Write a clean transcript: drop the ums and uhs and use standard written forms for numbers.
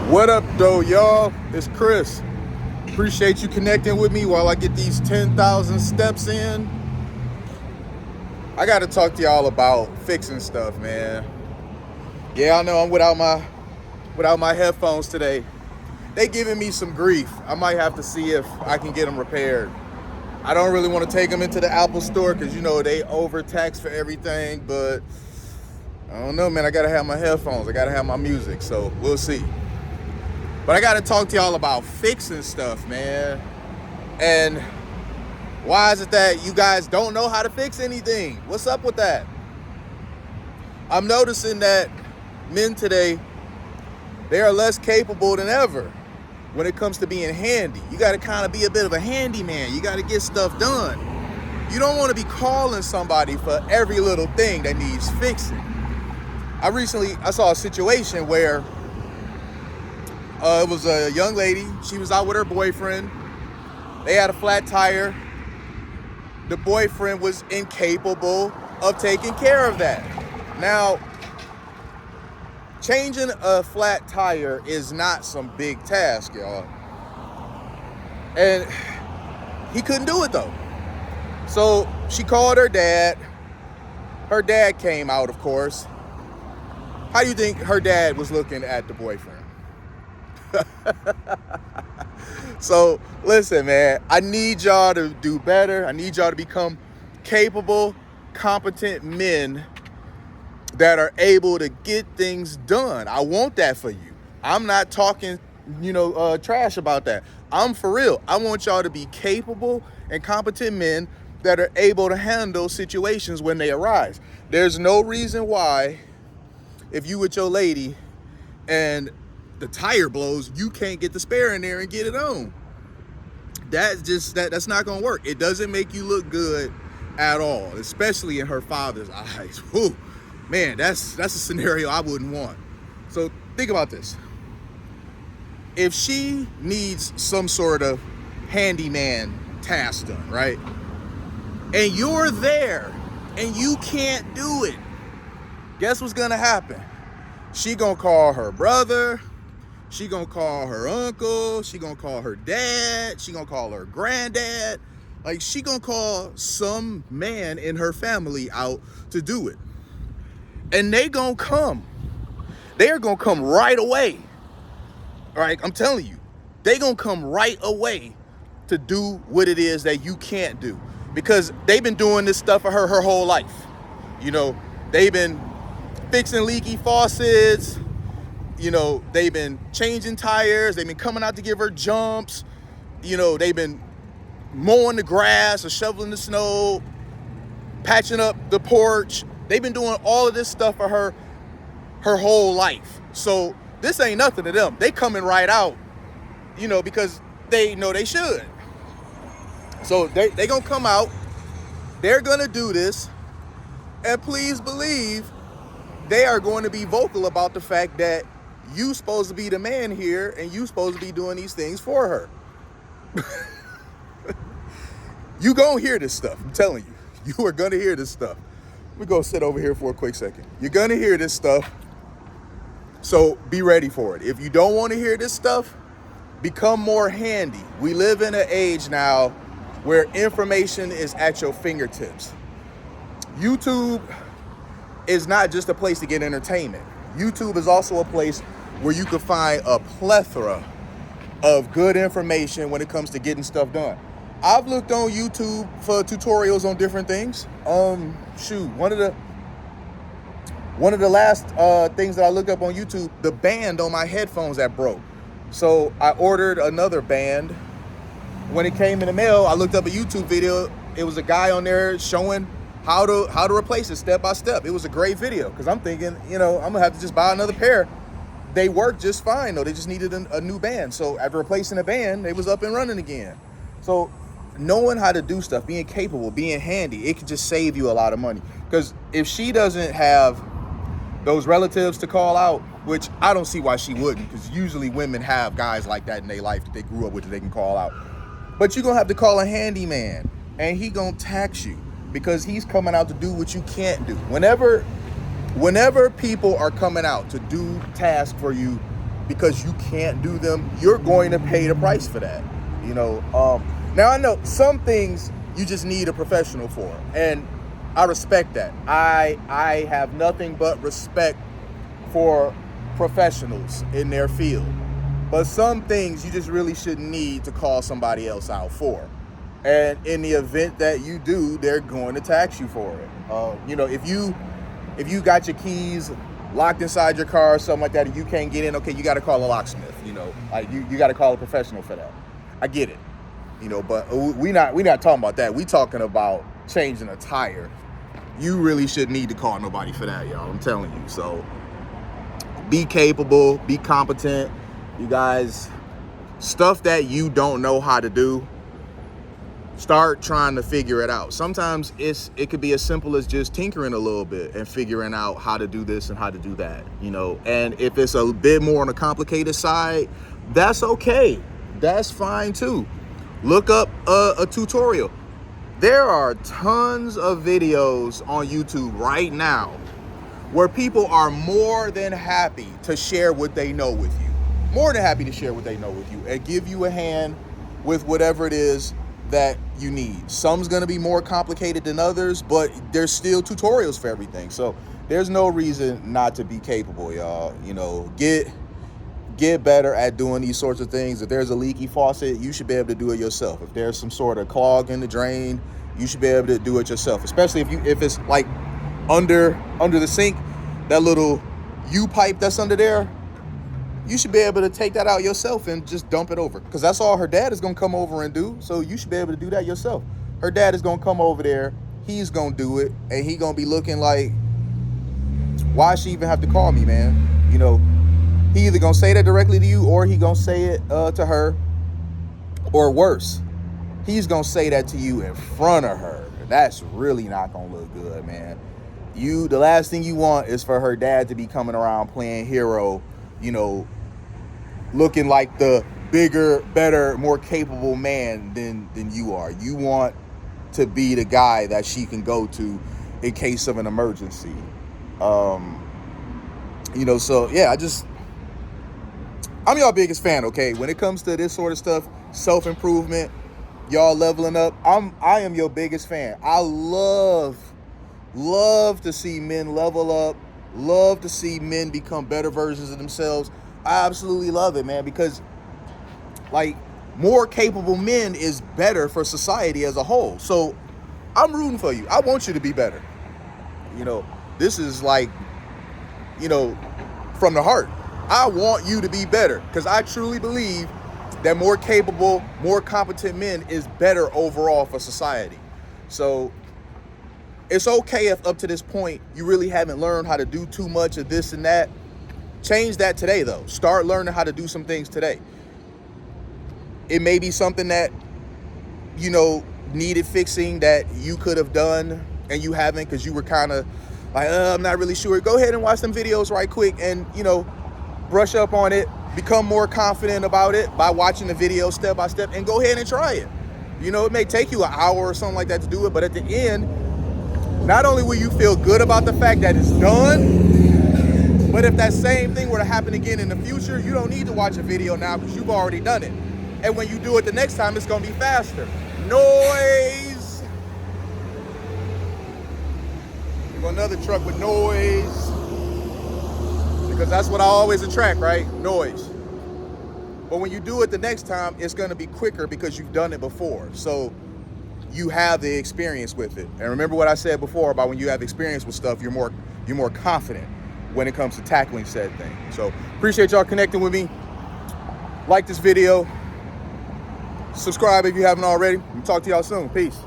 What up, though, y'all? It's Chris. Appreciate you connecting with me while I get these 10,000 steps in. I got to talk to y'all about fixing stuff, man. Yeah, I know I'm without my headphones today. They giving me some grief. I might have to see if I can get them repaired. I don't really want to take them into the Apple store because, they overtax for everything. But I don't know, man. I got to have my headphones. I got to have my music. So we'll see. But I got to talk to y'all about fixing stuff, man. And why is it that you guys don't know how to fix anything? What's up with that? I'm noticing that men today, they are less capable than ever when it comes to being handy. You got to kind of be a bit of a handyman. You got to get stuff done. You don't want to be calling somebody for every little thing that needs fixing. I saw a situation where it was a young lady. She was out with her boyfriend. They had a flat tire. The boyfriend was incapable of taking care of that. Now, changing a flat tire is not some big task, y'all. And he couldn't do it, though. So she called her dad. Her dad came out, of course. How do you think her dad was looking at the boyfriend? So listen, man, I need y'all to do better. I need y'all to become capable, competent men that are able to get things done. I want that for you. I'm not talking, trash about that. I'm for real. I want y'all to be capable and competent men that are able to handle situations when they arise. There's no reason why, if you with your lady and the tire blows, you can't get the spare in there and get it on. That's not gonna work. It doesn't make you look good at all, especially in her father's eyes. Whew, man, that's a scenario I wouldn't want. So think about this. If she needs some sort of handyman task done, right? And you're there and you can't do it, guess what's gonna happen? She gonna call her brother. She gonna call her uncle. She gonna call her dad. She gonna call her granddad. Like, she gonna call some man in her family out to do it. And they gonna come. They're gonna come right away. All right, I'm telling you. They gonna come right away to do what it is that you can't do. Because they've been doing this stuff for her whole life. They've been fixing leaky faucets. They've been changing tires. They've been coming out to give her jumps. They've been mowing the grass or shoveling the snow, patching up the porch. They've been doing all of this stuff for her whole life. So this ain't nothing to them. They coming right out, because they know they should. So they gonna come out. They're gonna do this. And please believe they are going to be vocal about the fact that you supposed to be the man here and you supposed to be doing these things for her. You gonna hear this stuff. I'm telling you. You are gonna hear this stuff. We're gonna sit over here for a quick second. You're gonna hear this stuff. So be ready for it. If you don't want to hear this stuff, become more handy. We live in an age now where information is at your fingertips. YouTube is not just a place to get entertainment. YouTube is also a place where you can find a plethora of good information when it comes to getting stuff done. I've looked on YouTube for tutorials on different things. One of the last things that I looked up on YouTube, the band on my headphones that broke. So I ordered another band. When it came in the mail, I looked up a YouTube video. It was a guy on there showing how to replace it step by step. It was a great video because I'm thinking, I'm gonna have to just buy another pair. They worked just fine though. They just needed a new band. So after replacing the band, they was up and running again. So knowing how to do stuff, being capable, being handy, it could just save you a lot of money. Because if she doesn't have those relatives to call out, which I don't see why she wouldn't, because usually women have guys like that in their life that they grew up with that they can call out. But you're gonna have to call a handyman, and he gonna tax you because he's coming out to do what you can't do. Whenever people are coming out to do tasks for you, because you can't do them, you're going to pay the price for that. You know, now I know some things you just need a professional for, and I respect that. I have nothing but respect for professionals in their field. But some things you just really shouldn't need to call somebody else out for. And in the event that you do, they're going to tax you for it. You know, if you got your keys locked inside your car or something like that and you can't get in, okay, you got to call a locksmith. You know, like you got to call a professional for that. I get it. You know, but we not talking about that. We talking about changing a tire. You really shouldn't need to call nobody for that, y'all. I'm telling you. So be capable, be competent. You guys, stuff that you don't know how to do, start trying to figure it out. Sometimes it could be as simple as just tinkering a little bit and figuring out how to do this and how to do that, you know. And if it's a bit more on the complicated side, that's okay. That's fine too. Look up a tutorial. There are tons of videos on YouTube right now where people are more than happy to share what they know with you. More than happy to share what they know with you and give you a hand with whatever it is that you need. Some's gonna be more complicated than others, but there's still tutorials for everything. So there's no reason not to be capable, y'all. You know, get better at doing these sorts of things. If there's a leaky faucet, you should be able to do it yourself. If there's some sort of clog in the drain, you should be able to do it yourself. Especially if it's like under the sink, that little U-pipe that's under there, you should be able to take that out yourself and just dump it over. Because that's all her dad is going to come over and do. So you should be able to do that yourself. Her dad is going to come over there. He's going to do it. And he going to be looking like, why she even have to call me, man? You know, he either going to say that directly to you or he going to say it to her. Or worse, he's going to say that to you in front of her. That's really not going to look good, man. The last thing you want is for her dad to be coming around playing hero, you know, looking like the bigger, better, more capable man than you are. You want to be the guy that she can go to in case of an emergency. You know, so yeah, I'm y'all biggest fan, okay? When it comes to this sort of stuff, self-improvement, y'all leveling up, I am your biggest fan. I love to see men level up, love to see men become better versions of themselves. I absolutely love it, man, because like more capable men is better for society as a whole. So I'm rooting for you. I want you to be better. You know, this is like, you know, from the heart. I want you to be better because I truly believe that more capable, more competent men is better overall for society. So it's okay if up to this point you really haven't learned how to do too much of this and that. Change that today, though. Start learning how to do some things today. It may be something that, you know, needed fixing that you could have done and you haven't because you were kind of like, I'm not really sure. Go ahead and watch some videos right quick and, you know, brush up on it. Become more confident about it by watching the video step by step and go ahead and try it. You know, it may take you an hour or something like that to do it, but at the end, not only will you feel good about the fact that it's done, but if that same thing were to happen again in the future, you don't need to watch a video now because you've already done it. And when you do it the next time, it's going to be faster. Noise. Another truck with noise. Because that's what I always attract, right? Noise. But when you do it the next time, it's going to be quicker because you've done it before. So you have the experience with it. And remember what I said before about when you have experience with stuff, you're more confident when it comes to tackling said thing. So appreciate y'all connecting with me. Like this video. Subscribe if you haven't already. We'll talk to y'all soon. Peace.